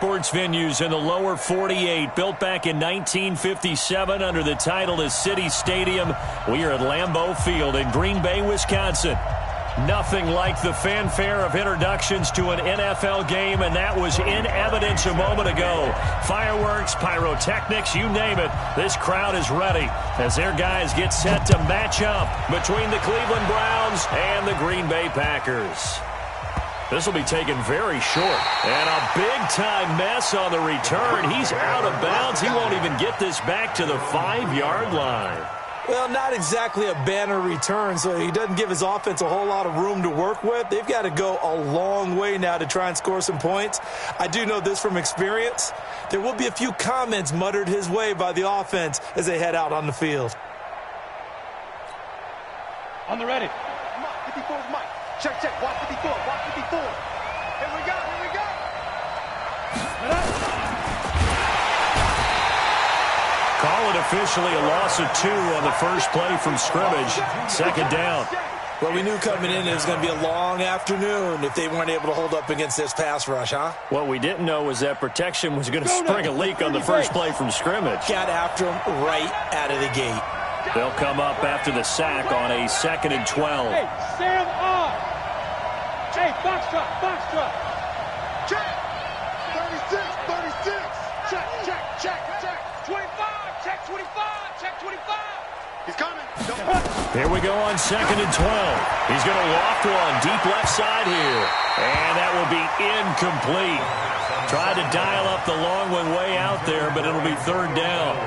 sports venues in the lower 48, built back in 1957 under the title of City Stadium. We are at Lambeau Field in Green Bay, Wisconsin. Nothing like the fanfare of introductions to an NFL game, and that was in evidence a moment ago. Fireworks, pyrotechnics, you name it. This crowd is ready as their guys get set to match up between the Cleveland Browns and the Green Bay Packers. This will be taken very short. And a big-time mess on the return. He's out of bounds. He won't even get this back to the 5-yard line. Well, not exactly a banner return, so he doesn't give his offense a whole lot of room to work with. They've got to go a long way now to try and score some points. I do know this from experience. There will be a few comments muttered his way by the offense as they head out on the field. On the ready. 54 is Mike. Check, check. Watch 54. Watch 54. Here we go. Here we go. Call it officially a loss of 2 on the first play from scrimmage. Second down. Well, we knew coming in it was going to be a long afternoon if they weren't able to hold up against this pass rush, huh? What we didn't know was that protection was going to spring a leak on the first play from scrimmage. Got after him right out of the gate. They'll come up after the sack on a 2nd and 12. Hey, Sam on. Hey, box drop. Check. 36. Check. 25. Check 25. He's coming. Here we go on 2nd and 12. He's going to loft one deep left side here. And that will be incomplete. Tried to dial up the long one way out there, but it'll be 3rd down.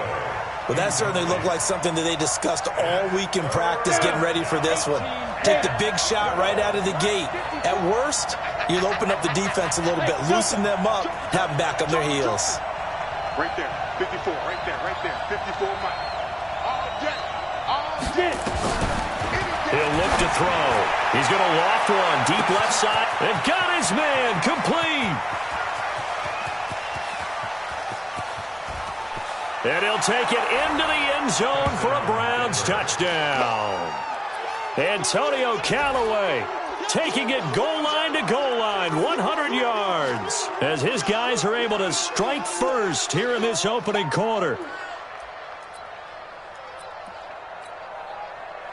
Well, that certainly looked like something that they discussed all week in practice getting ready for this one. Take the big shot right out of the gate. At worst, you'll open up the defense a little bit, loosen them up, have them back on their heels. Right there, 54, right there, 54, Mike. All day. He'll look to throw. He's going to loft one deep left side. And got his man complete. And he'll take it into the end zone for a Browns touchdown. Antonio Callaway taking it goal line to goal line, 100 yards, as his guys are able to strike first here in this opening quarter.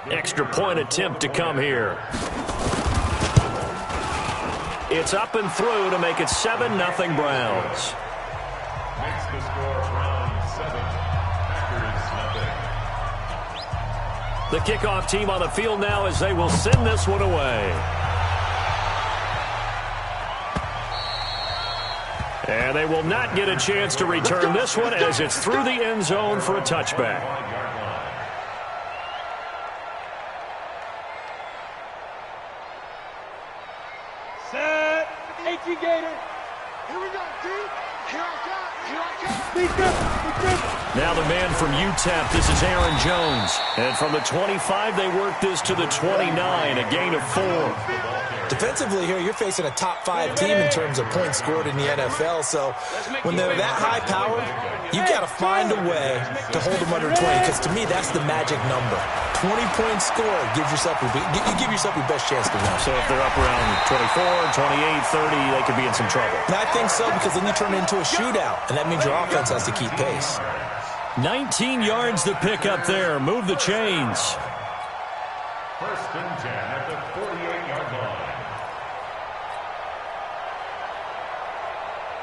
Extra point attempt to come here. It's up and through to make it 7-0 Browns. Makes the score Browns 7, Packers nothing. The kickoff team on the field now as they will send this one away. And they will not get a chance to return this one as it's through the end zone for a touchback. Set. 18 Gator. Here we go, dude. Here I come. Now the man from UTEP, this is Aaron Jones. And from the 25, they work this to the 29, a gain of 4. Defensively here, you're facing a top 5 team in terms of points scored in the NFL. So when they're that high powered, you've got to find a way to hold them under 20, because to me, that's the magic number. 20 points scored, you give yourself your best chance to win. So if they're up around 24, 28, 30, they could be in some trouble. And I think so, because then you turn it into a shootout, and that means your offense has to keep pace. 19 yards to pick up there. Move the chains. 1st and 10 at the 48-yard line.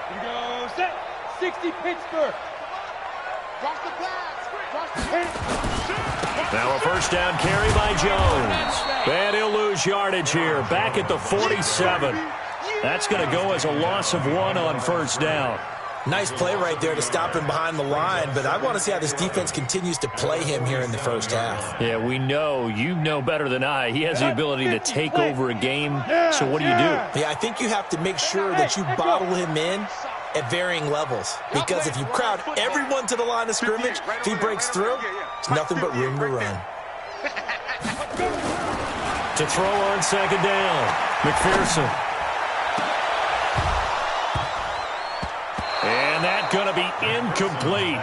Here we go. Set. 60 Pittsburgh. Cross the pass. Cross the pass. Now a first down carry by Jones. And he'll lose yardage here. Back at the 47. That's going to go as a loss of 1 on 1st down. Nice play right there to stop him behind the line, but I want to see how this defense continues to play him here in the first half. Yeah, we know. You know better than I. He has the ability to take over a game. So what do you do? Yeah, I think you have to make sure that you bottle him in at varying levels, because if you crowd everyone to the line of scrimmage, if he breaks through, it's nothing but room to run. To throw on 2nd down, McPherson. And that's going to be incomplete.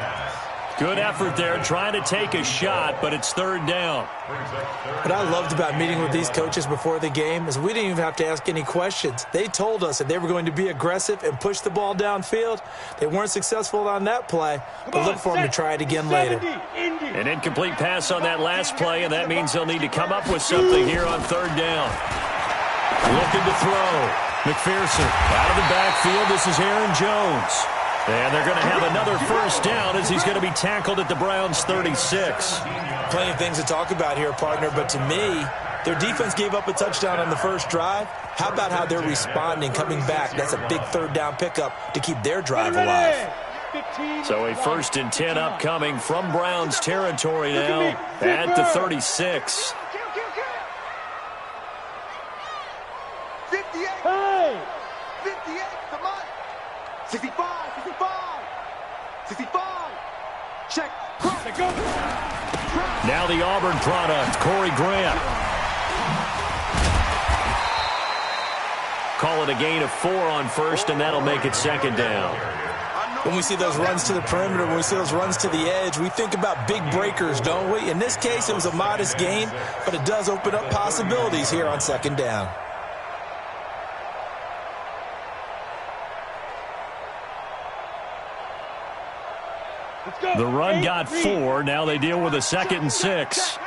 Good effort there, trying to take a shot, but it's third down. What I loved about meeting with these coaches before the game is we didn't even have to ask any questions. They told us that they were going to be aggressive and push the ball downfield. They weren't successful on that play, but look for them to try it again later. An incomplete pass on that last play, and that means they'll need to come up with something here on third down. Looking to throw. McPherson out of the backfield. This is Aaron Jones. And they're going to have another first down as he's going to be tackled at the Browns' 36. Plenty of things to talk about here, partner, but to me, their defense gave up a touchdown on the first drive. How about how they're responding, coming back? That's a big third down pickup to keep their drive alive. So a 1st and 10 upcoming from Browns territory now at the 36. 58, 58, come on. 65, 65, check, go. Now the Auburn product, Corey Grant. Call it a gain of 4 on first, and that'll make it second down. When we see those runs to the perimeter, when we see those runs to the edge, we think about big breakers, don't we? In this case, it was a modest gain, but it does open up possibilities here on second down. The run got 4. Now they deal with a 2nd and 6.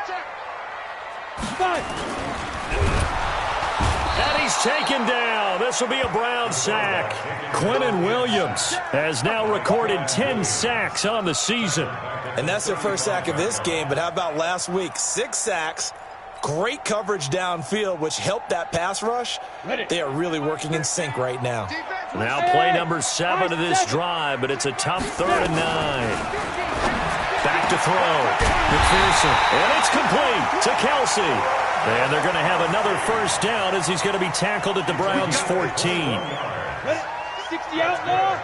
And he's taken down. This will be a Brown sack. Quinnen Williams has now recorded 10 sacks on the season. And that's their first sack of this game, but how about last week? 6 sacks, great coverage downfield, which helped that pass rush. They are really working in sync right now. Now play number 7 of this drive, but it's a tough 3rd and 9. Back to throw. McPherson. And it's complete to Kelsey. And they're going to have another first down as he's going to be tackled at the Browns' 14. 60 out now.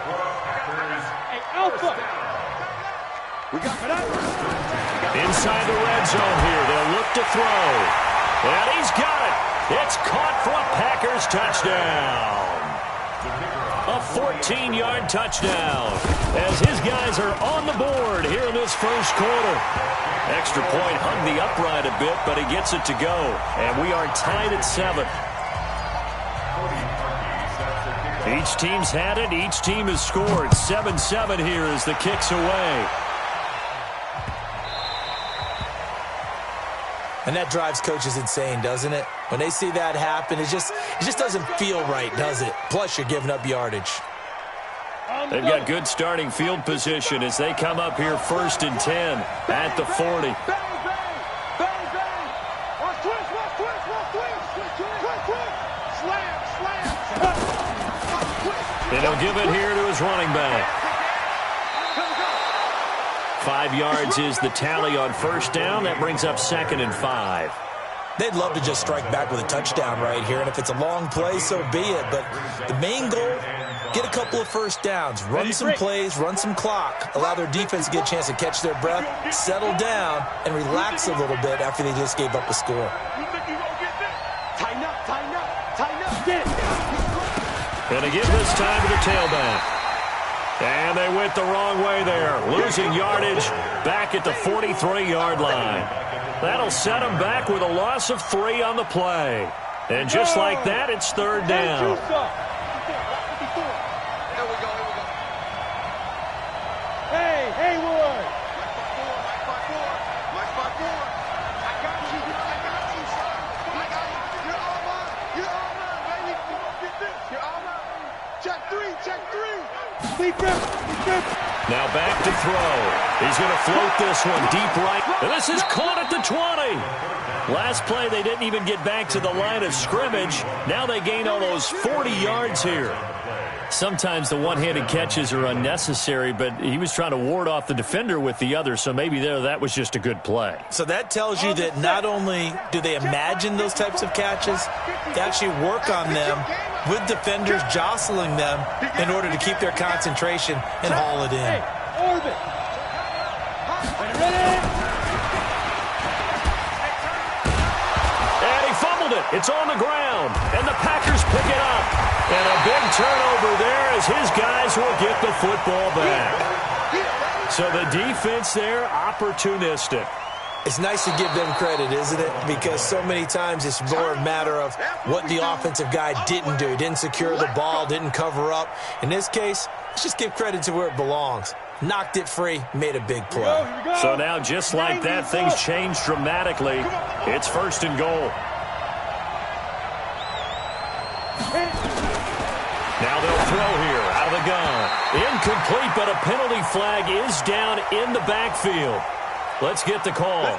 Hey, Alpha. We got Inside the red zone here. They'll look to throw. And he's got it. It's caught for a Packers touchdown. A 14-yard touchdown as his guys are on the board here in this first quarter. Extra point hung the upright a bit, but he gets it to go. And we are tied at 7. Each team's had it. Each team has scored. 7-7 here as the kick's away. And that drives coaches insane, doesn't it? When they see that happen, it just doesn't feel right, does it? Plus, you're giving up yardage. They've got good starting field position as they come up here 1st and 10 at the 40. And he'll give it here to his running back. 5 yards is the tally on first down. That brings up 2nd and 5. They'd love to just strike back with a touchdown right here, and if it's a long play, so be it. But the main goal, get a couple of first downs, run some plays, run some clock, allow their defense to get a chance to catch their breath, settle down, and relax a little bit after they just gave up a score. Tighten up. Get it. And again this time to the tailback. And they went the wrong way there, losing yardage back at the 43-yard line. That'll set them back with a loss of 3 on the play. And just like that, it's 3rd down. Hey, Haywood. Now back to throw. He's going to float this one deep right. And this is caught at the 20. Last play, they didn't even get back to the line of scrimmage. Now they gain almost 40 yards here. Sometimes the one-handed catches are unnecessary, but he was trying to ward off the defender with the other, so maybe that was just a good play. So that tells you that not only do they imagine those types of catches, they actually work on them with defenders jostling them in order to keep their concentration and haul it in. Orbit. And he fumbled it. It's on the ground, and the Packers pick it up. And a big turnover there as his guys will get the football back. So the defense there, opportunistic. It's nice to give them credit, isn't it? Because so many times it's more a matter of what the offensive guy didn't do. He didn't secure the ball, didn't cover up. In this case, let's just give credit to where it belongs. Knocked it free, made a big play. So now, just like that, things change dramatically. It's 1st and goal. Now they'll throw here out of the gun. Incomplete, but a penalty flag is down in the backfield. Let's get the call.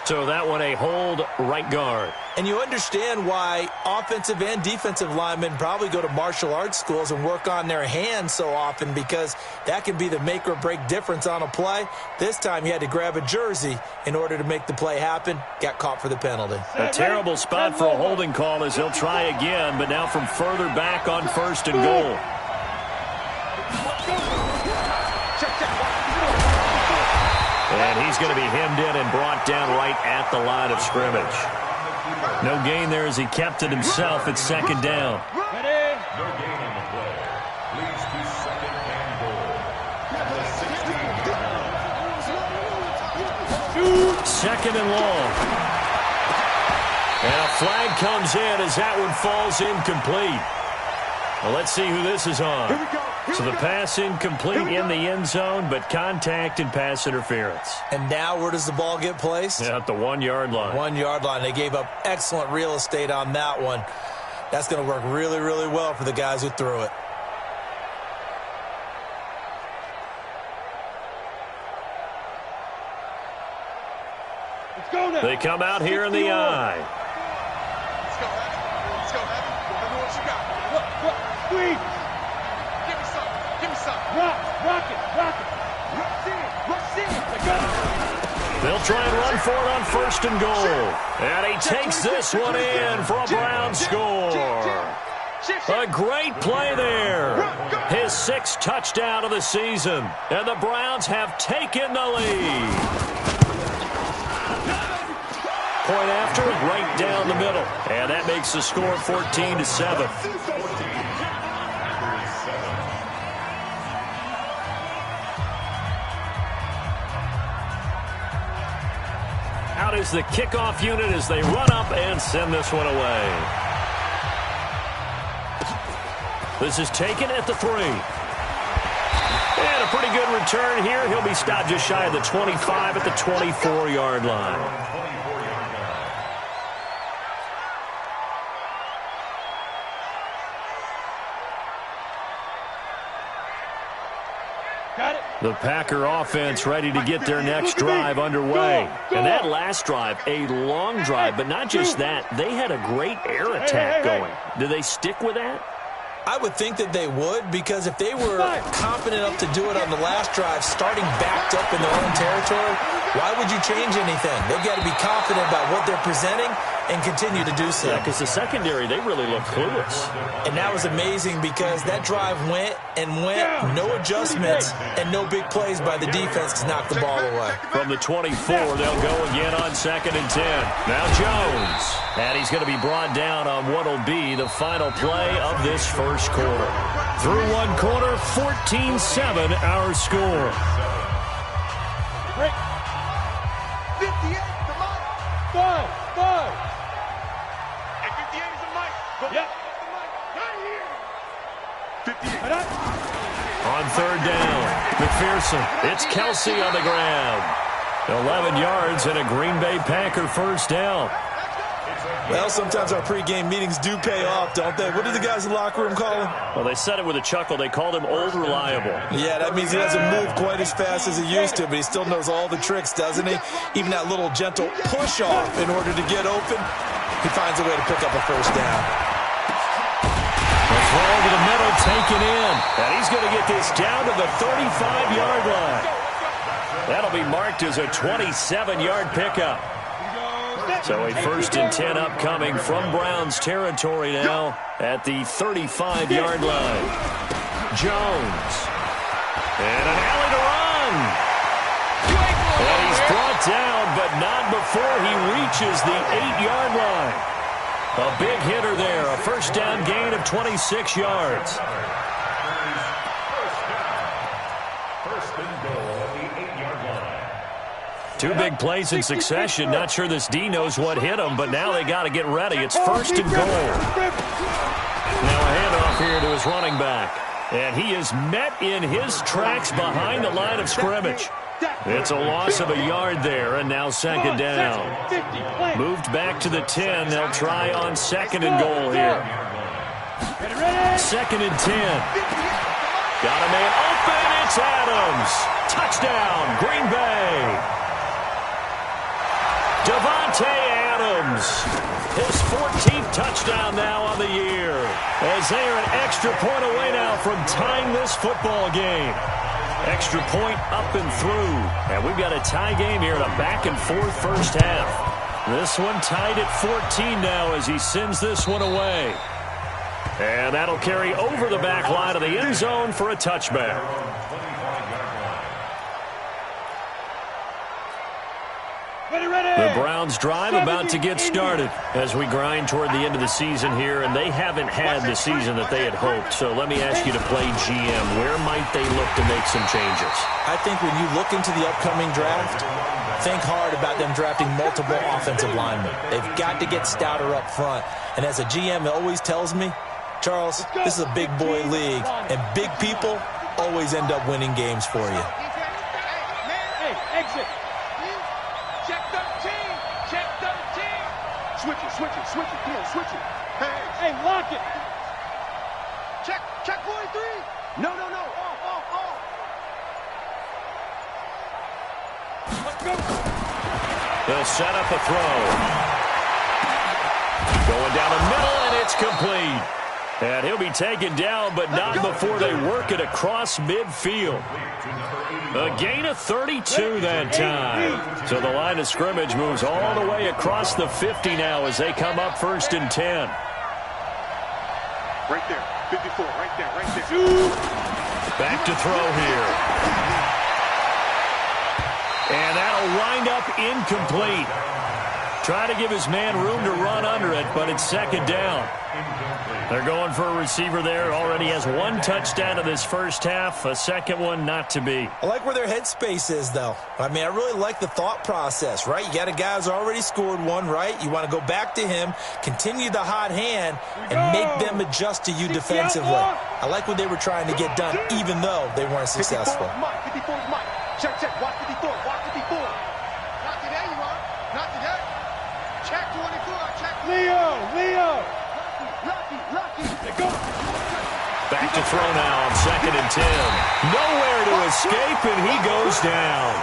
So that one a hold, right guard. And you understand why offensive and defensive linemen probably go to martial arts schools and work on their hands so often, because that can be the make or break difference on a play. This time he had to grab a jersey in order to make the play happen. Got caught for the penalty. A terrible spot for a holding call as he'll try again, but now from further back on 1st and goal. And he's going to be hemmed in and brought down right at the line of scrimmage. No gain there as he kept it himself at 2nd down. No gain on the play. Leads to 2nd and goal. At the 16. 2nd and long. And a flag comes in as that one falls incomplete. Well, let's see who this is on. So the pass incomplete in the end zone, but contact and pass interference. And now where does the ball get placed? Yeah, at the 1-yard line. 1-yard line. They gave up excellent real estate on that one. That's going to work really, really well for the guys who threw it. Let's go now. They come out here in the eye. Let's go, Evan. Let's go, Evan. Tell me what you got. Look, squeeze. Give me some. Give me some. Rock it. Rush in. Let's go. They'll try and run for it on 1st and goal. And he takes this one in for a Brown score. A great play there. His 6th touchdown of the season. And the Browns have taken the lead. Point after, right down the middle. And that makes the score 14-7. Out is the kickoff unit as they run up and send this one away. This is taken at the 3. And a pretty good return here. He'll be stopped just shy of the 25 at the 24-yard line. The Packer offense ready to get their next drive underway. And that last drive, a long drive, but not just that. They had a great air attack going. Do they stick with that? I would think that they would, because if they were confident enough to do it on the last drive, starting backed up in their own territory, why would you change anything? They've got to be confident about what they're presenting and continue to do so. Yeah, because the secondary, they really look clueless. And that was amazing because that drive went, no adjustments, and no big plays by the defense to knock the ball away. From the 24, they'll go again on 2nd and 10. Now Jones. And he's going to be brought down on what will be the final play of this first quarter. Through one quarter, 14-7 our score. 58, come on. 5. And 58 is a mic. Yep. Not here. 58. On 3rd down, McPherson. It's Kelsey on the ground. 11 yards and a Green Bay Packer 1st down. Well, sometimes our pregame meetings do pay off, don't they? What do the guys in the locker room call him? Well, they said it with a chuckle. They called him Old Reliable. Yeah, that means he doesn't move quite as fast as he used to, but he still knows all the tricks, doesn't he? Even that little gentle push-off in order to get open, he finds a way to pick up a 1st down. The throw to the middle, taken in. And he's going to get this down to the 35-yard line. That'll be marked as a 27-yard pickup. So a 1st and 10 upcoming from Browns territory now at the 35-yard line. Jones. And an alley to run. And he's brought down, but not before he reaches the 8-yard line. A big hitter there, a 1st down gain of 26 yards. 1st and goal at the Two big plays in succession. Not sure this D knows what hit him, but now they got to get ready. It's first and goal. Now a handoff here to his running back. And he is met in his tracks behind the line of scrimmage. It's a loss of a yard there, and now second down. Moved back to the 10. They'll try on second and goal here. Second and 10. Got a man open. It's Adams. Touchdown, Green Bay. Davante Adams. His 14th touchdown now on the year. As they are an extra point away now from tying this football game. Extra point up and through. And we've got a tie game here in a back-and-forth first half. This one tied at 14 now as he sends this one away. And that'll carry over the back line of the end zone for a touchback. The Browns drive about to get started as we grind toward the end of the season here, and they haven't had the season that they had hoped. So let me ask you to play GM. Where might they look to make some changes? I think when you look into the upcoming draft, think hard about them drafting multiple offensive linemen. They've got to get stouter up front. And as a GM, it always tells me, Charles, this is a big boy league, and big people always end up winning games for you. Hey, exit. Check 13. Check 13. Switch it. Come on, switch it. Hey, lock it. Check 43. No. Off. Let's go. They'll set up a throw. Going down the middle, and it's complete. And he'll be taken down, but not before they work it across midfield. A gain of 32 that time. So the line of scrimmage moves all the way across the 50 now as they come up first and 10. Right there. 54. Right there. Back to throw here. And that'll wind up incomplete. Try to give his man room to run under it, but it's second down. They're going for a receiver there. Already has one touchdown in this first half. A second one not to be. I like where their headspace is, though. I mean, I really like the thought process, right? You got a guy who's already scored one, right? You want to go back to him, continue the hot hand, and make them adjust to you defensively. I like what they were trying to get done, even though they weren't successful. 54 is mine. Check. Watch 54. Not today, you are. Not today. Check 24. Check. Leo. Lucky. Go. Back to throw now on second and 10. Nowhere to escape, and he goes down.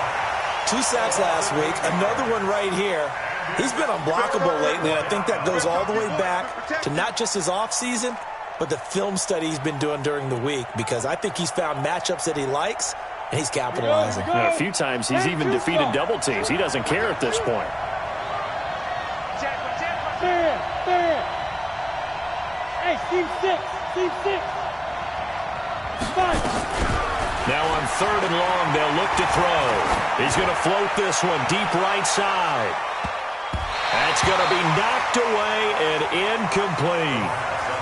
2 sacks last week, another one right here. He's been unblockable lately, and I think that goes all the way back to not just his offseason, but the film study he's been doing during the week, because I think he's found matchups that he likes, and he's capitalizing. And a few times he's even defeated double teams. He doesn't care at this point. There. Hey, Steve 6. 5. Now on third and long, they'll look to throw. He's going to float this one deep right side. That's going to be knocked away and incomplete.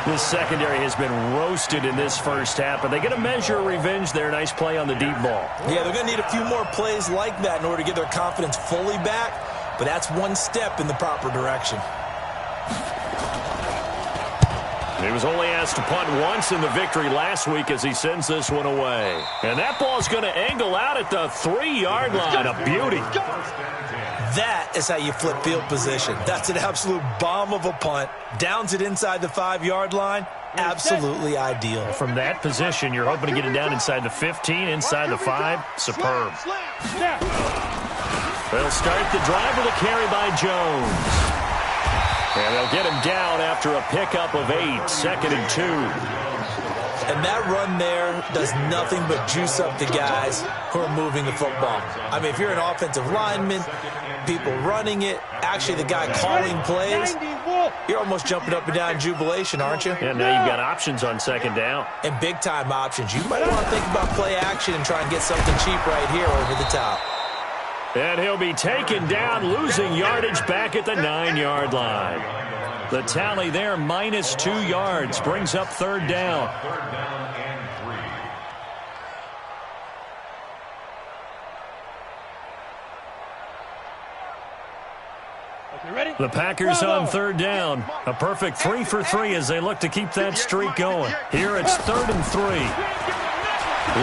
This secondary has been roasted in this first half, but they get a measure of revenge there. Nice play on the deep ball. Yeah, they're going to need a few more plays like that in order to get their confidence fully back, but that's one step in the proper direction. He was only asked to punt once in the victory last week as he sends this one away. And that ball's going to angle out at the 3-yard line. A beauty. That is how you flip field position. That's an absolute bomb of a punt. Downs it inside the 5-yard line. Absolutely ideal. From that position, you're hoping to get it down inside the 15, inside the 5. Superb. They'll start the drive with a carry by Jones. And they'll get him down after a pickup of 8, second and 2. And that run there does nothing but juice up the guys who are moving the football. I mean, if you're an offensive lineman, people running it, actually the guy calling plays, you're almost jumping up and down in jubilation, aren't you? And now you've got options on second down. And big-time options. You might want to think about play action and try and get something cheap right here over the top. And he'll be taken down, losing yardage back at the 9-yard line. The tally there, minus 2 yards, brings up third down. The Packers on third down. A perfect 3 for 3 as they look to keep that streak going. Here it's 3rd and 3.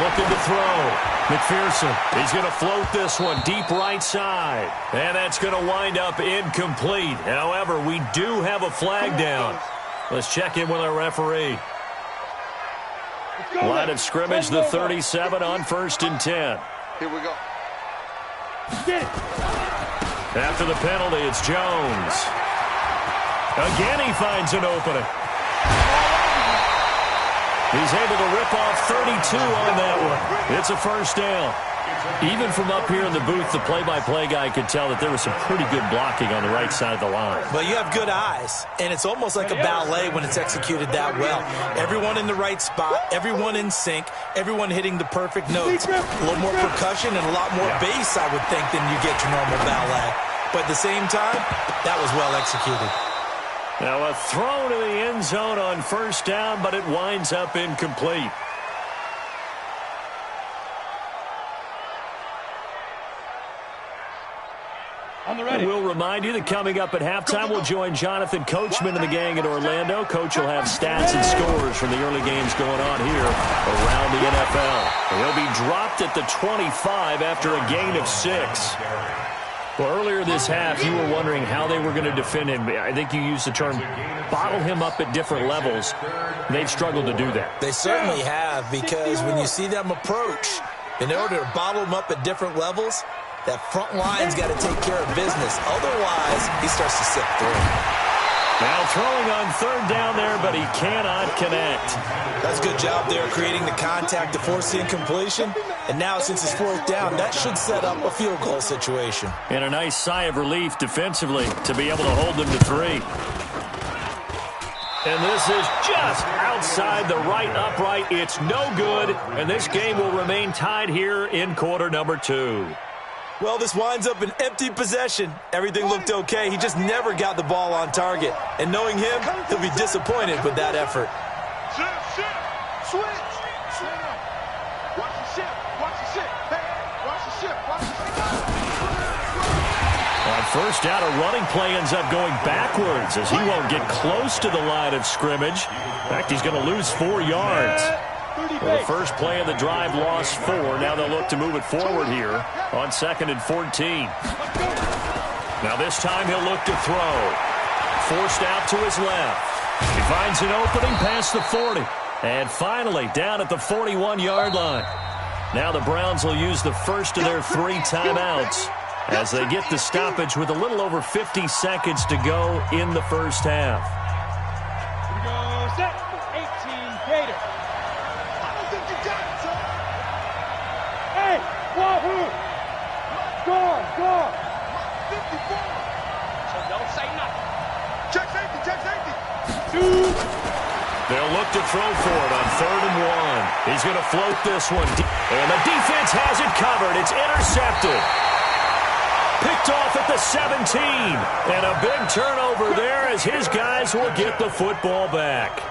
Looking to throw. McPherson, he's going to float this one deep right side. And that's going to wind up incomplete. However, we do have a flag down. Let's check in with our referee. Line of scrimmage, the 37 on 1st and 10. Here we go. Get it. After the penalty, it's Jones. Again, he finds an opening. He's able to rip off 32 on that one. It's a first down. Even from up here in the booth, the play-by-play guy could tell that there was some pretty good blocking on the right side of the line. But you have good eyes, and it's almost like a ballet when it's executed that well. Everyone in the right spot, everyone in sync, everyone hitting the perfect notes. A little more percussion and a lot more bass, I would think, than you get your normal ballet. But at the same time, that was well executed. Now a throw to the end zone on first down, but it winds up incomplete. We'll remind you that coming up at halftime, we'll join Jonathan Coachman and the gang in Orlando. Coach will have stats and scores from the early games going on here around the NFL. He'll be dropped at the 25 after a gain of 6. Well, earlier this half, you were wondering how they were going to defend him. I think you used the term bottle him up at different levels. They've struggled to do that. They certainly have, because when you see them approach, in order to bottle him up at different levels, that front line's got to take care of business. Otherwise, he starts to slip through. Now throwing on third down there, but he cannot connect. That's a good job there, creating the contact to force the incompletion. And now, since it's 4th down, that should set up a field goal situation. And a nice sigh of relief defensively to be able to hold them to 3. And this is just outside the right upright. It's no good, and this game will remain tied here in quarter number 2. Well, this winds up an empty possession. Everything looked okay. He just never got the ball on target. And knowing him, he'll be disappointed with that effort. Switch. Watch the ship. Hey, watch the ship. On first down, a running play ends up going backwards as he won't get close to the line of scrimmage. In fact, he's going to lose 4 yards. Well, the first play of the drive lost 4. Now they'll look to move it forward here on 2nd and 14. Now this time he'll look to throw. Forced out to his left. He finds an opening past the 40. And finally down at the 41-yard line. Now the Browns will use the first of their 3 timeouts as they get the stoppage with a little over 50 seconds to go in the first half. Here we go, set, 18 Gator. Hey, Wahoo! Guard. 54. So don't say nothing. Check safety. 2. They'll look to throw for it on 3rd and 1. He's going to float this one. And the defense has it covered. It's intercepted. Picked off at the 17. And a big turnover there as his guys will get the football back.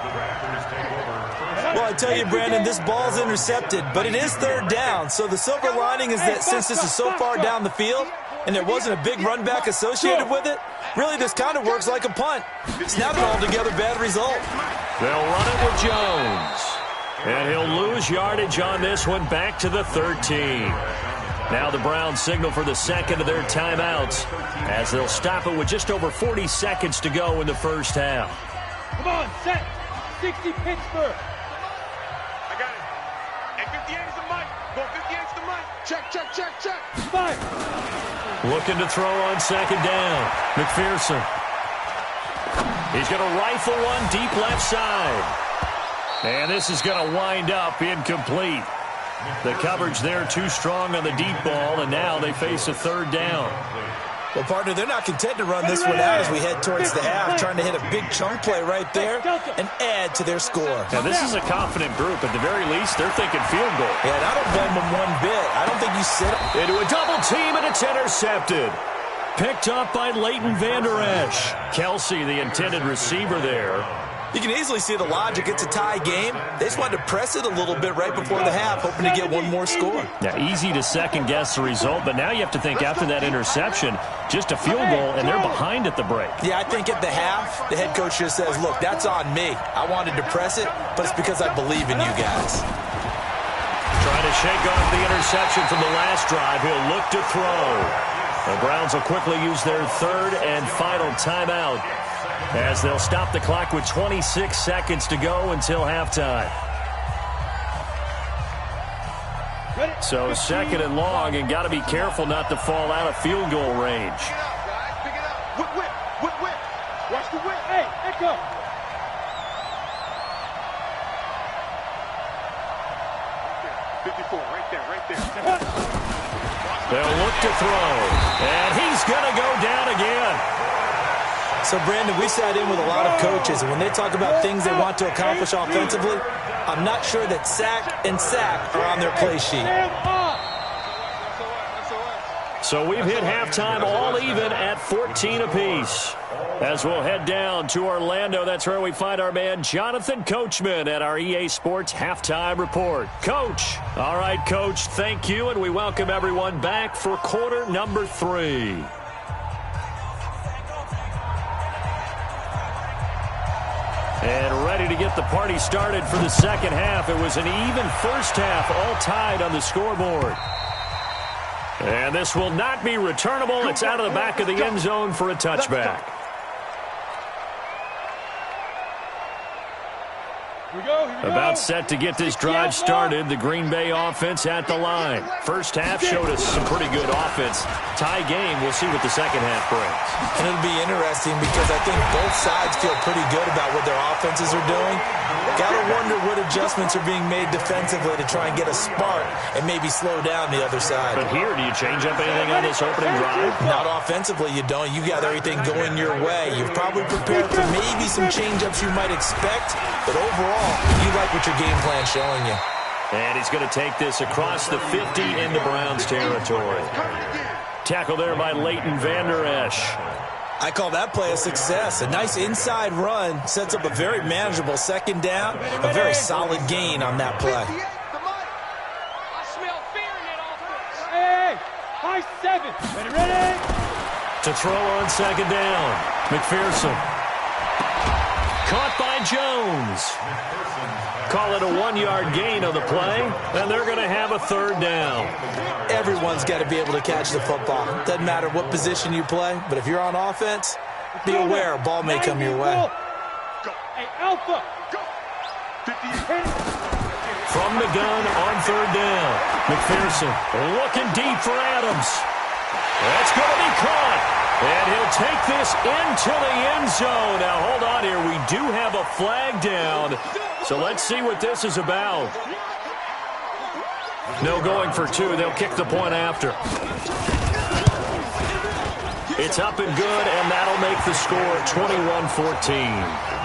Well, I tell you, Brandon, this ball's intercepted, but it is 3rd down. So the silver lining is that since this is so far down the field and there wasn't a big run back associated with it, really this kind of works like a punt. It's not an altogether bad result. They'll run it with Jones. And he'll lose yardage on this one back to the 13. Now the Browns signal for the second of their timeouts as they'll stop it with just over 40 seconds to go in the first half. Come on, set. 60 Pittsburgh. I got it. Hey, 58 is the mic. Go 58 is the mic. Check. 5. Looking to throw on 2nd down. McPherson. He's going to rifle one deep left side. And this is going to wind up incomplete. The coverage there too strong on the deep ball, and now they face a 3rd down. Well, partner, they're not content to run this one out as we head towards the half, trying to hit a big chunk play right there and add to their score. Now, this is a confident group. At the very least, they're thinking field goal. Yeah, and I don't blame them one bit. I don't think you sit into a double team, and it's intercepted. Picked up by Leighton Vander Esch. Kelsey, the intended receiver there. You can easily see the logic. It's a tie game. They just wanted to press it a little bit right before the half, hoping to get one more score. Yeah, easy to second-guess the result, but now you have to think after that interception, just a field goal, and they're behind at the break. Yeah, I think at the half, the head coach just says, look, that's on me. I wanted to press it, but it's because I believe in you guys. Trying to shake off the interception from the last drive. He'll look to throw. The Browns will quickly use their third and final timeout as they'll stop the clock with 26 seconds to go until halftime. So second and long, and got to be careful not to fall out of field goal range. Pick it up, guys. Pick it up. Whip, whip, whip, whip. Watch the whip. Hey, echo. Right there, right there. They'll look to throw, and he's going to go down again. So, Brandon, we sat in with a lot of coaches, and when they talk about things they want to accomplish offensively, I'm not sure that sack and sack are on their play sheet. So we've hit halftime all even at 14 apiece. As we'll head down to Orlando, that's where we find our man Jonathan Coachman at our EA Sports Halftime Report. Coach. All right, Coach, thank you, and we welcome everyone back for quarter number 3. And ready to get the party started for the second half. It was an even first half, all tied on the scoreboard. And this will not be returnable. It's out of the back of the end zone for a touchback. About set to get this drive started. The Green Bay offense at the line. First half showed us some pretty good offense. Tie game. We'll see what the second half brings. And it'll be interesting because I think both sides feel pretty good about what their offenses are doing. Got to wonder what adjustments are being made defensively to try and get a spark and maybe slow down the other side. But here, do you change up anything on this opening drive? Not offensively, you don't. You got everything going your way. You've probably prepared for maybe some change-ups you might expect, but overall, you like what your game plan's showing you. And he's going to take this across the 50 into Browns territory. Tackle there by Leighton Vander Esch. I call that play a success. A nice inside run sets up a very manageable second down, a very solid gain on that play. I smell fear in that offense. Hey, high 7. Ready? To throw on second down. McPherson. Caught by Jones. Call it a 1-yard gain on the play, and they're going to have a third down. Everyone's got to be able to catch the football. Doesn't matter what position you play, but if you're on offense, be aware a ball may come your way. Hey, Alpha. From the gun on third down. McPherson looking deep for Adams. That's going to be caught. And he'll take this into the end zone. Now, hold on here. We do have a flag down. So let's see what this is about. No going for 2. They'll kick the point after. It's up and good, and that'll make the score 21-14.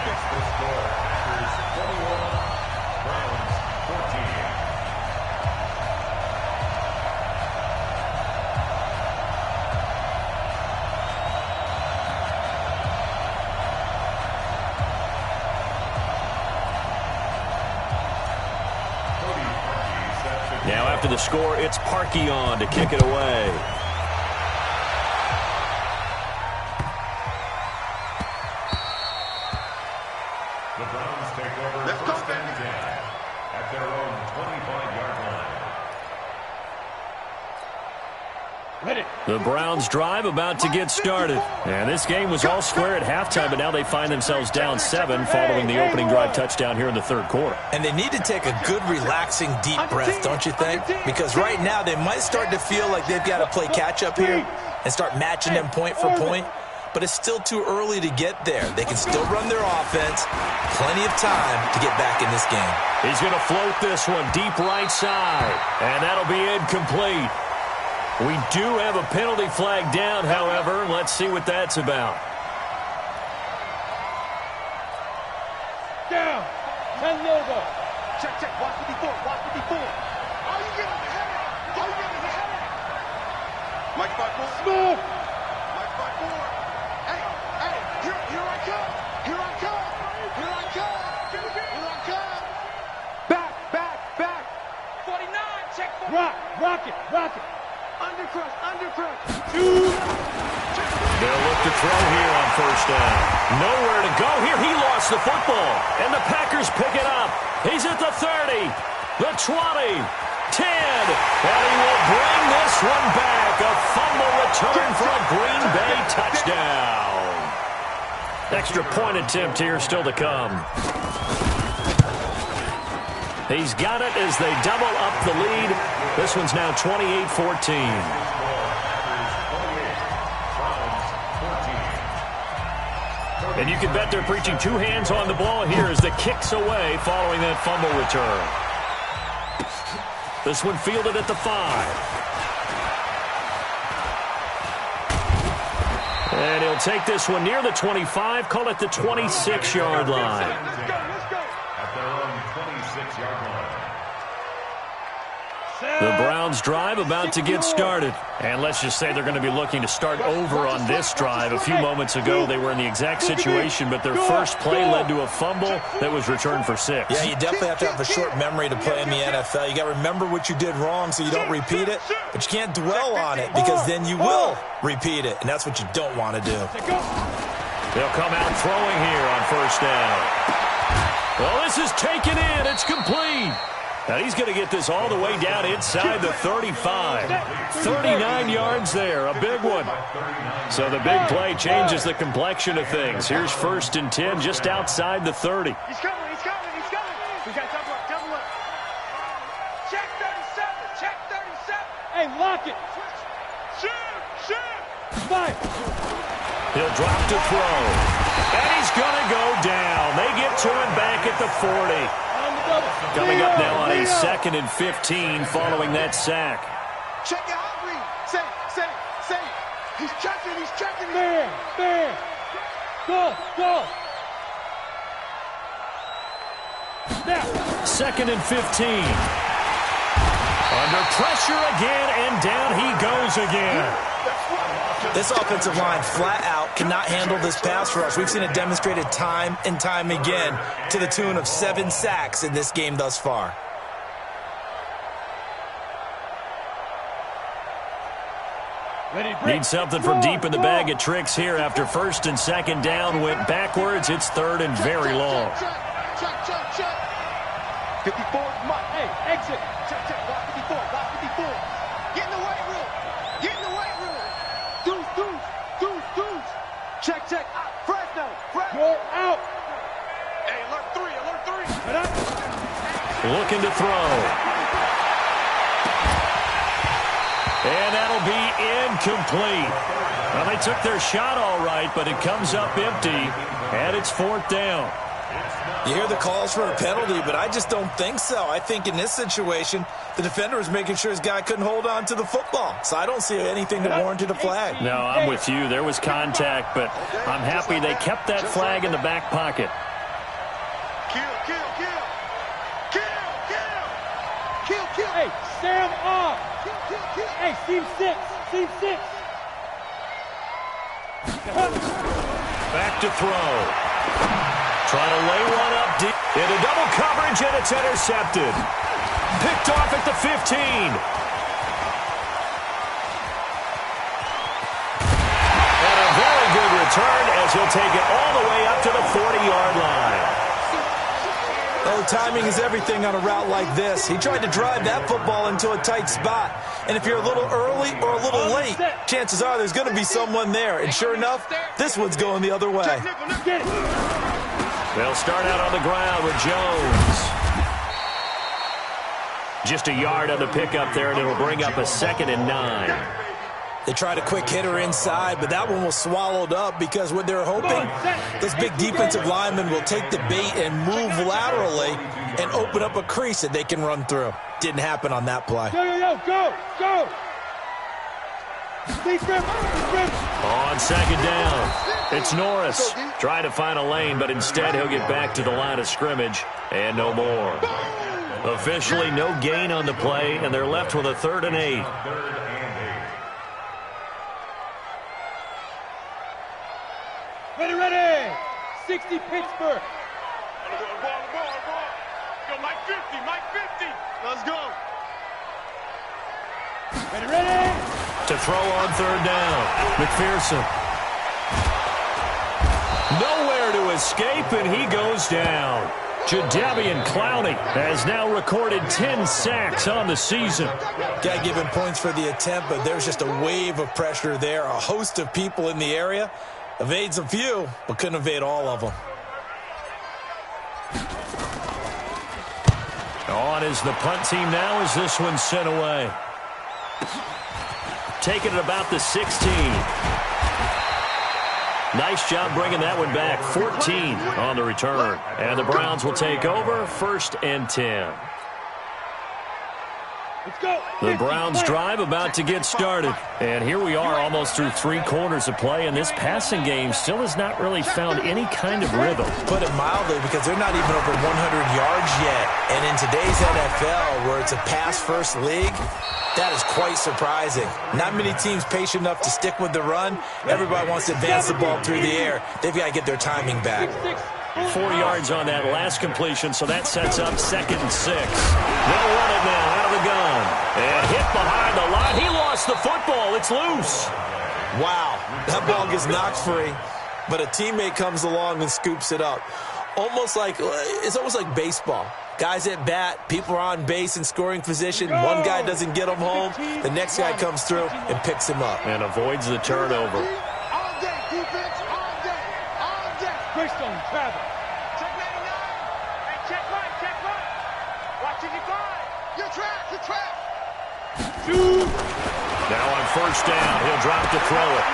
Now after the score, it's Parkey on to kick it away. The Browns take over first and 10 at their own 25-yard line. Ready. The Browns drive about to get started. And this game was all square at halftime, but now they find themselves down 7 following the opening drive touchdown here in the third quarter. And they need to take a good, relaxing, deep breath, don't you think? Because right now they might start to feel like they've got to play catch-up here and start matching them point for point. But it's still too early to get there. They can still run their offense. Plenty of time to get back in this game. He's going to float this one deep right side. And that'll be incomplete. We do have a penalty flag down, however. Let's see what that's about. Down. 10 Nova. Check, check. Watch 54. Watch 54. Are you getting the head? Are you getting the head? Mike 5-4. Smooth. Mike 5-4. Hey, hey, here I come. Here I come. Here I come. Rock it. Undercrush. They'll look to throw here on first down. Nowhere to go here. He lost the football. And the Packers pick it up. He's at the 30, the 20, 10. And he will bring this one back. A fumble return for a Green Bay touchdown. Extra point attempt here still to come. He's got it as they double up the lead. This one's now 28-14. And you can bet they're preaching two hands on the ball here as the kick's away following that fumble return. This one fielded at the 5. And he'll take this one near the 25, call it the 26-yard line. At their own 26-yard line. The Browns drive about to get started. And let's just say they're going to be looking to start over on this drive. A few moments ago, they were in the exact situation, but their first play led to a fumble that was returned for 6. Yeah, you definitely have to have a short memory to play in the NFL. You got to remember what you did wrong so you don't repeat it, but you can't dwell on it because then you will repeat it, and that's what you don't want to do. They'll come out throwing here on first down. Well, this is taken in. It's complete. Now he's going to get this all the way down inside the 35. 39 yards there, a big one. So the big play changes the complexion of things. Here's 1st and 10 just outside the 30. He's coming. We got double up. Check 37. Hey, lock it. Shoot. Five. He'll drop to throw. And he's going to go down. They get to him back at the 40. Coming up now on a 2nd and 15 following that sack. Check your hot read. Say. He's checking. Man. Go. Now. 2nd and 15. Under pressure again, and down he goes again. This offensive line flat out cannot handle this pass rush. We've seen it demonstrated time and time again to the tune of 7 sacks in this game thus far. Need something from deep in the bag of tricks here after 1st and 2nd down went backwards. It's 3rd and very long. Check. 54, Mike. Hey, exit. Check. Block 54. Get in the weight room. Deuce. Check. Fresno. Go out. Hey, alert 3. Looking to throw. And that'll be incomplete. Well, they took their shot all right, but it comes up empty, and it's 4th down. You hear the calls for a penalty, but I just don't think so. I think in this situation, the defender was making sure his guy couldn't hold on to the football. So I don't see anything that warranted a flag. No, I'm with you. There was contact, but I'm happy they kept that flag in the back pocket. Kill. Hey, Sam off. Hey, seam 6. Back to throw. Trying to lay one up deep. Into double coverage, and it's intercepted. Picked off at the 15. And a very good return as he'll take it all the way up to the 40-yard line. Oh, timing is everything on a route like this. He tried to drive that football into a tight spot. And if you're a little early or a little late, chances are there's going to be someone there. And sure enough, this one's going the other way. Get it. They'll start out on the ground with Jones. Just a yard on the pickup there, and it'll bring up a 2nd and 9. They tried a quick hitter inside, but that one was swallowed up because what they're hoping, those big defensive linemen will take the bait and move laterally and open up a crease that they can run through. Didn't happen on that play. Go. On 2nd down, it's Norris. Trying to find a lane, but instead he'll get back to the line of scrimmage and no more. Officially no gain on the play, and they're left with a 3rd and 8. Ready. 60 Pittsburgh. Ball. Go, Mike 50. Let's go. Ready. To throw on third down. McPherson. Nowhere to escape, and he goes down. Jadeveon Clowney has now recorded 10 sacks on the season. Got to give him points for the attempt, but there's just a wave of pressure there. A host of people in the area. Evades a few, but couldn't evade all of them. On is the punt team now as this one's sent away. Taking it about the 16. Nice job bringing that one back. 14 on the return. And the Browns will take over, 1st and 10. Let's go. The Browns drive about to get started. And here we are almost through 3 quarters of play, and this passing game still has not really found any kind of rhythm. Put it mildly, because they're not even over 100 yards yet. And in today's NFL, where it's a pass-first league, that is quite surprising. Not many teams patient enough to stick with the run. Everybody wants to advance the ball through the air. They've got to get their timing back. 4 yards on that last completion, so that sets up 2nd and 6. They'll run it now out of the gun. And hit behind the line. He lost the football. It's loose. Wow, that ball gets knocked free, but a teammate comes along and scoops it up. It's almost like baseball. Guys at bat, people are on base in scoring position. One guy doesn't get him home. The next guy comes through and picks him up. And avoids the turnover. All day, defense, all day, all day. Greystone, travel. Check 99. Hey, check right. Watch 55. You're trapped. Now on 1st down, he'll drop to throw it.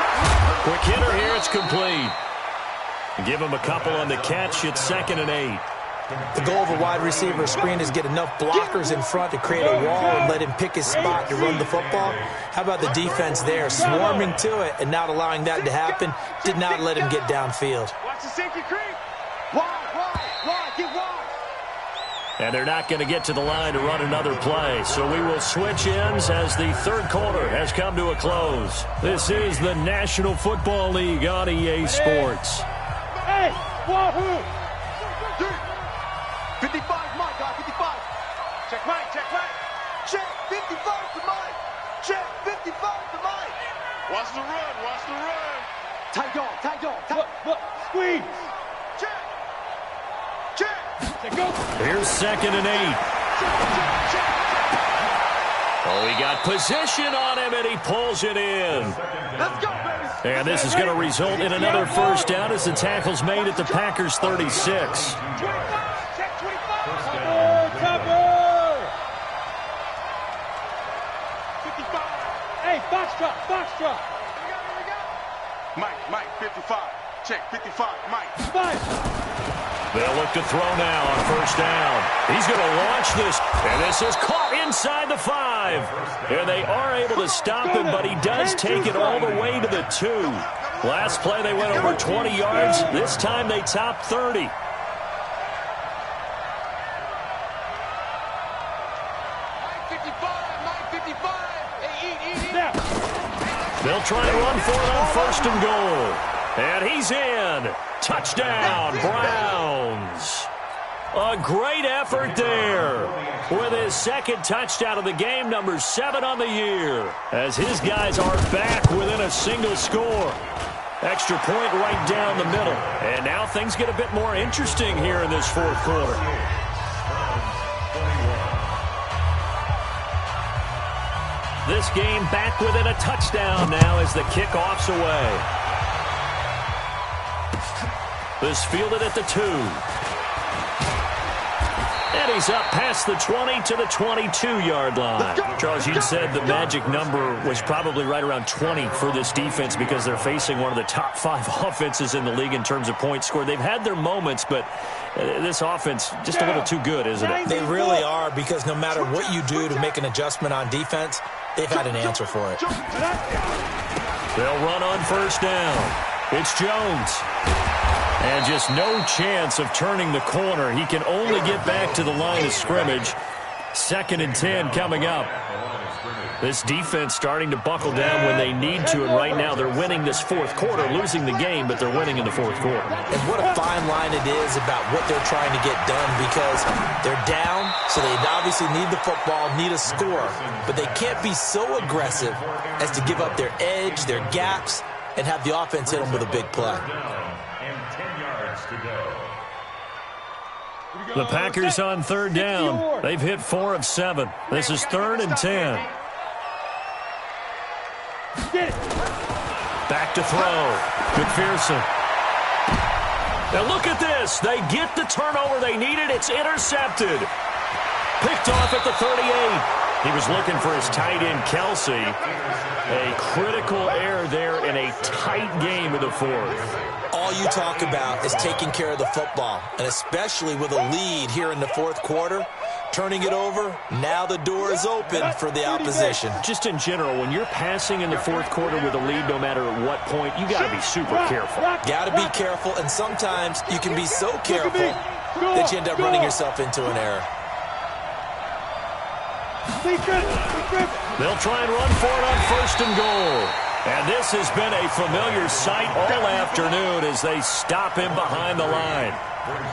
Quick hitter here, it's complete. Give him a couple on the catch. It's 2nd and 8. The goal of a wide receiver screen is get enough blockers in front to create a wall and let him pick his spot to run the football. How about the defense there, swarming to it and not allowing that to happen? Did not let him get downfield. Watch the safety creep. Wide, get wide. And they're not going to get to the line to run another play. So we will switch ends as the 3rd quarter has come to a close. This is the National Football League on EA Sports. Hey, wahoo! 55, Mike, 55. Check right. Check 55 to Mike. Check 55 to Mike. Watch the run. Tight dog. Look, squeeze. Check. Check, go. Here's 2nd and 8. Check. Oh, he got position on him, and he pulls it in. Let's go, baby. And this is going to result in another 1st down as the tackle's made at the Packers' 36. 25. Check 25. Cover. 55. Hey, box drop. Here we go. Mike, 55. Check 55, Mike. 5. They'll look to throw now on 1st down. He's going to launch this, and this is caught inside the 5. And they are able to stop him, but he does take it all the way to the 2. Last play, they went over 20 yards. This time, they topped 30. Mike 55. Hey, eat. They'll try and run for it on 1st and goal. And he's in. Touchdown, Browns. A great effort there with his 2nd touchdown of the game, number 7 on the year, as his guys are back within a single score. Extra point right down the middle. And now things get a bit more interesting here in this 4th quarter. This game back within a touchdown now as the kickoff's away. This fielded at the 2. And he's up past the 20 to the 22-yard line. Charles, you said the magic number was probably right around 20 for this defense because they're facing one of the top 5 offenses in the league in terms of points scored. They've had their moments, but this offense just a little too good, isn't it? They really are, because no matter what you do to make an adjustment on defense, they've had an answer for it. They'll run on 1st down. It's Jones. And just no chance of turning the corner. He can only get back to the line of scrimmage. 2nd and 10 coming up. This defense starting to buckle down when they need to, and right now they're winning this fourth quarter, losing the game, but they're winning in the fourth quarter. And what a fine line it is about what they're trying to get done, because they're down, so they obviously need the football, need a score, but they can't be so aggressive as to give up their edge, their gaps, and have the offense hit them with a big play. And 10 yards to go. The Packers on third down. They've hit 4 of 7. This is 3rd and 10. Back to throw. McPherson. Now look at this. They get the turnover they needed. It's intercepted. Picked off at the 38. He was looking for his tight end, Kelsey. A critical error there in a tight game in the fourth. All you talk about is taking care of the football, and especially with a lead here in the fourth quarter, turning it over, now the door is open for the opposition. Just in general, when you're passing in the fourth quarter with a lead, no matter at what point, you got to be super careful. Got to be careful, and sometimes you can be so careful that you end up running yourself into an error. They'll try and run for it on 1st and goal. And this has been a familiar sight all afternoon as they stop him behind the line.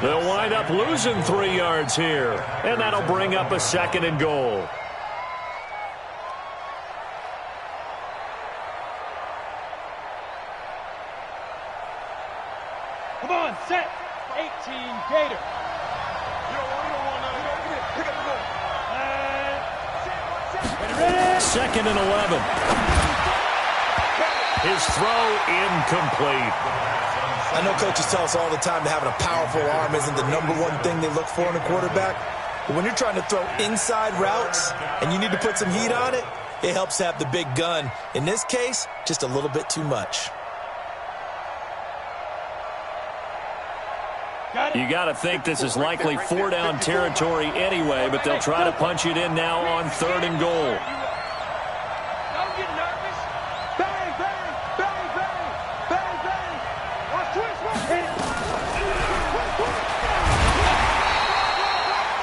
They'll wind up losing 3 yards here, and that'll bring up a 2nd and goal. Come on, set. 18 Gator. You don't want none of that. Pick up the ball. 2nd and 11. His throw incomplete. I know coaches tell us all the time that having a powerful arm isn't the #1 thing they look for in a quarterback. But when you're trying to throw inside routes and you need to put some heat on it, it helps to have the big gun. In this case, just a little bit too much. You got to think this is likely 4-down territory anyway, but they'll try to punch it in now on 3rd and goal. Don't get nervous. Bang, bang, bang, bang, bang, bang. Watch twist,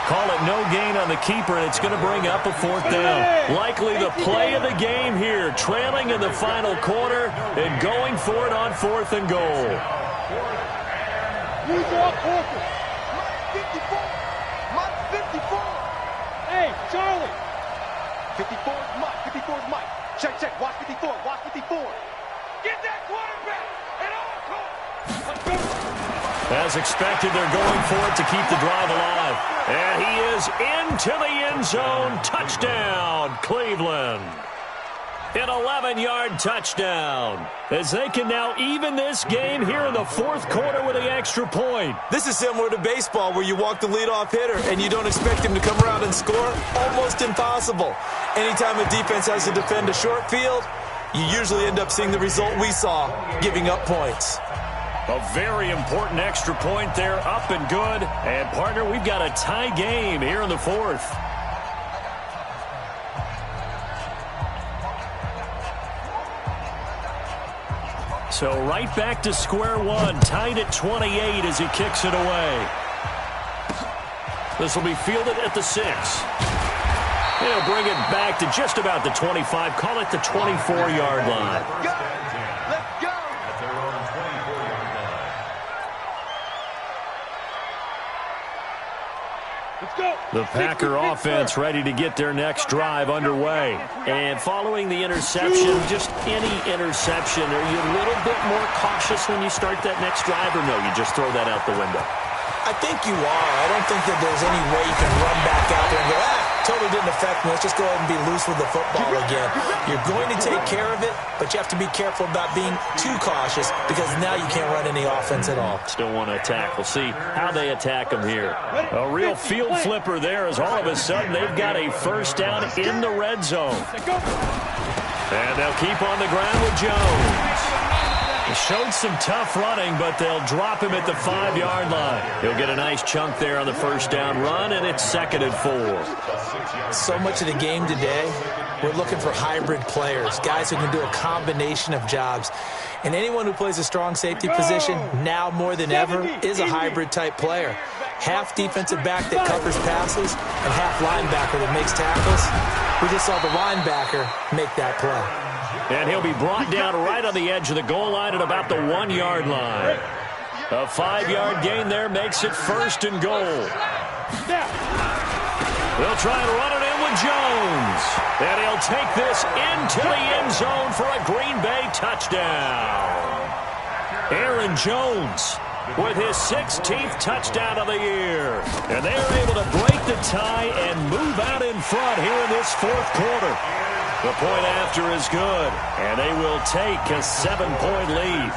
Call it no gain on the keeper, and it's going to bring up a 4th down. Likely the play of the game here, trailing in the final quarter and going for it on 4th and goal. Use your focus. Mike 54. Mike 54. Hey, Charlie. 54 is Mike. 54 is Mike. Check, check. Watch 54. Watch 54. Get that quarterback at all costs. As expected, they're going for it to keep the drive alive. And he is into the end zone. Touchdown, Cleveland. An 11-yard touchdown, as they can now even this game here in the fourth quarter with the extra point. This is similar to baseball, where you walk the leadoff hitter and you don't expect him to come around and score. Almost impossible. Anytime a defense has to defend a short field, you usually end up seeing the result we saw, giving up points. A very important extra point there, up and good. And, partner, we've got a tie game here in the fourth. So right back to square one, tied at 28 as he kicks it away. This will be fielded at the 6. He'll bring it back to just about the 25, call it the 24-yard line. Let's go. At their own 24-yard line. Let's go. The Packer offense ready to get their next drive underway. And following the interception, just any interception, are you a little bit more cautious when you start that next drive, or no, you just throw that out the window? I think you are. I don't think that there's any way you can run back out there and go, totally didn't affect me. Let's just go ahead and be loose with the football again. You're going to take care of it, but you have to be careful about being too cautious, because now you can't run any offense at all. Still want to attack. We'll see how they attack them here. A real field flipper there, as all of a sudden they've got a first down in the red zone. And they'll keep on the ground with Jones. He showed some tough running, but they'll drop him at the 5-yard line. He'll get a nice chunk there on the first down run, and it's 2nd and 4. So much of the game today, we're looking for hybrid players, guys who can do a combination of jobs. And anyone who plays a strong safety position, now more than ever, is a hybrid type player. half defensive back that covers passes and half linebacker that makes tackles. We just saw the linebacker make that play. And he'll be brought down right on the edge of the goal line at about the 1-yard line. A 5-yard gain there makes it 1st and goal. They'll try and run it in with Jones. And he'll take this into the end zone for a Green Bay touchdown. Aaron Jones with his 16th touchdown of the year. And they're able to break the tie and move out in front here in this 4th quarter. The point after is good, and they will take a 7-point lead.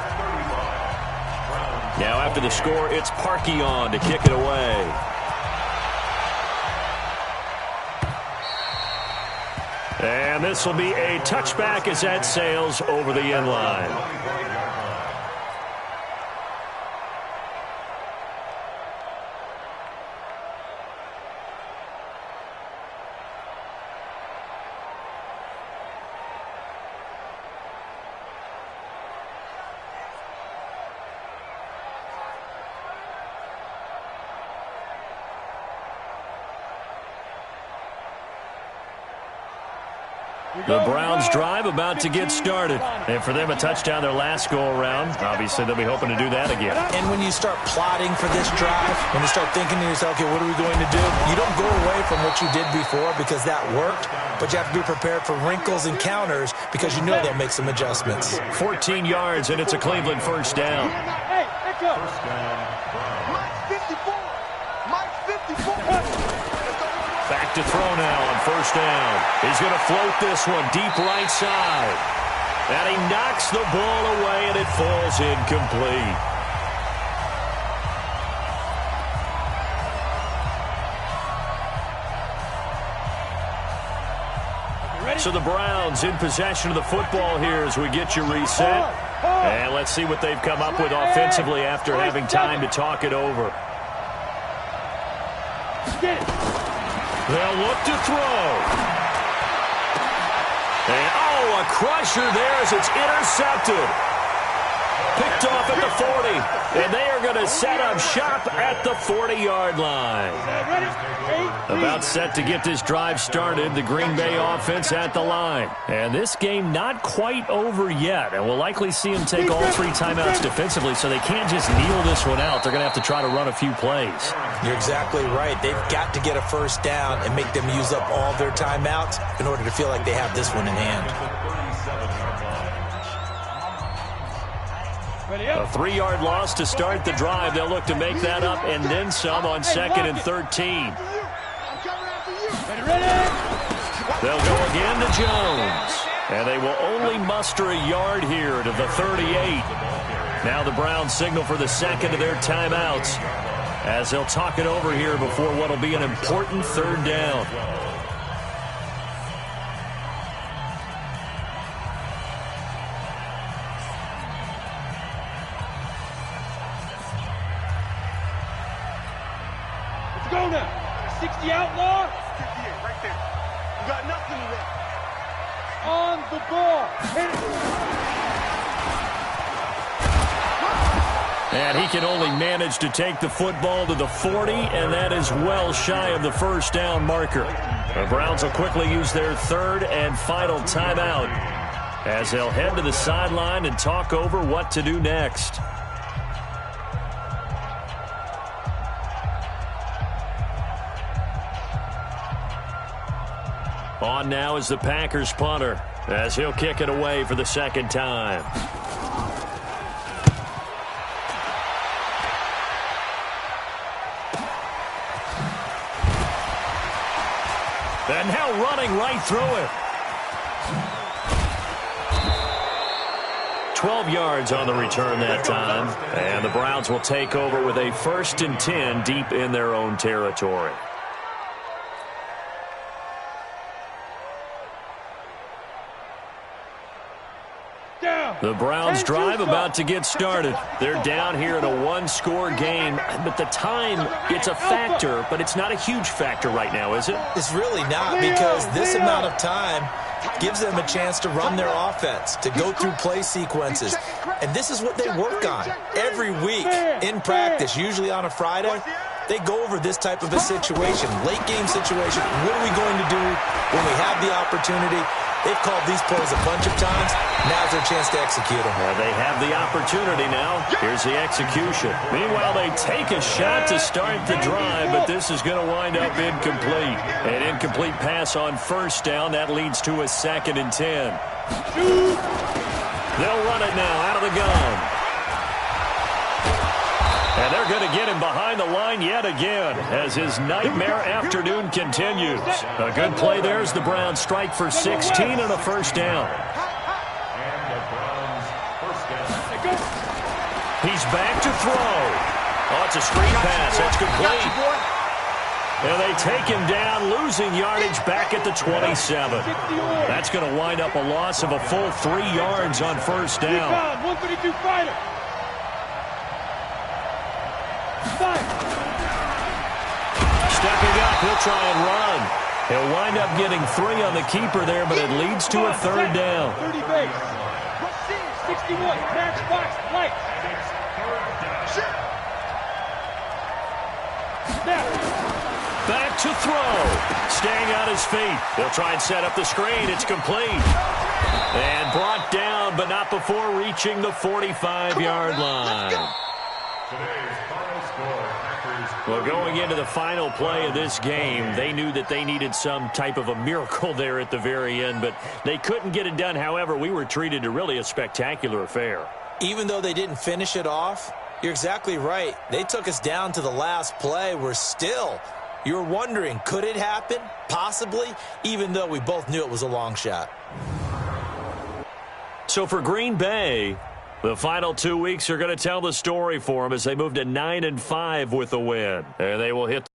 Now after the score, it's Parkey on to kick it away. And this will be a touchback as that sails over the end line. The Browns drive about to get started. And for them, a touchdown their last go-around. Obviously, they'll be hoping to do that again. And when you start plotting for this drive, when you start thinking to yourself, okay, what are we going to do? You don't go away from what you did before because that worked, but you have to be prepared for wrinkles and counters because you know they'll make some adjustments. 14 yards, and it's a Cleveland 1st down. Hey, let's go. Mike's 54. Mike's 54. Back to throw now on 1st down. He's going to float this one deep right side. And he knocks the ball away, and it falls incomplete. So the Browns in possession of the football here as we get you reset. And let's see what they've come up with offensively after having time to talk it over. They'll look to throw. And, a crusher there as it's intercepted. Picked off at the 40. And they are going to set up shop at the 40-yard line. About set to get this drive started. The Green Bay offense at the line. And this game not quite over yet. And we'll likely see them take all 3 timeouts defensively, so they can't just kneel this one out. They're going to have to try to run a few plays. You're exactly right. They've got to get a 1st down and make them use up all their timeouts in order to feel like they have this one in hand. A 3-yard loss to start the drive. They'll look to make that up and then some on 2nd and 13. They'll go again to Jones. And they will only muster a yard here to the 38. Now the Browns signal for the 2nd of their timeouts as they'll talk it over here before what will be an important 3rd down. Go now. 60 outlaw. 58 right there. You got nothing to run. On the ball. Hit it. And he can only manage to take the football to the 40, and that is well shy of the 1st down marker. The Browns will quickly use their 3rd and final timeout as they'll head to the sideline and talk over what to do next. On now is the Packers punter as he'll kick it away for the 2nd time. And now running right through it. 12 yards on the return that time. And the Browns will take over with a 1st and 10 deep in their own territory. The Browns drive about to get started. They're down here in a 1-score game, but the time, it's a factor, but it's not a huge factor right now, is it? It's really not, because this amount of time gives them a chance to run their offense, to go through play sequences. And this is what they work on every week in practice, usually on a Friday. They go over this type of a situation, late game situation. What are we going to do when we have the opportunity? They've called these plays a bunch of times. Now's their chance to execute them. Well, they have the opportunity now. Here's the execution. Meanwhile, they take a shot to start the drive, but this is going to wind up incomplete. An incomplete pass on first down. That leads to a 2nd and 10. They'll run it now out of the gun. And they're going to get him behind the line yet again as his nightmare afternoon continues. A good play there as the Browns strike for 16 and a first down. And the Browns first down. He's back to throw. Oh, it's a screen pass. That's complete. And they take him down, losing yardage back at the 27. That's going to wind up a loss of a full 3 yards on first down. 132 fighter. Stepping up, he'll try and run. He'll wind up getting 3 on the keeper there, but it leads to a 3rd down. 30 base. 61. Matchbox light. Back to throw. Staying on his feet. He'll try and set up the screen. It's complete. And brought down, but not before reaching the 45-yard line. Today's final score, Packers. Well, going into the final play of this game, they knew that they needed some type of a miracle there at the very end, but they couldn't get it done. However, we were treated to really a spectacular affair. Even though they didn't finish it off, you're exactly right. They took us down to the last play. You're wondering, could it happen? Possibly, even though we both knew it was a long shot. So for Green Bay, the final 2 weeks are going to tell the story for them as they move to 9-5 with a win. And they will hit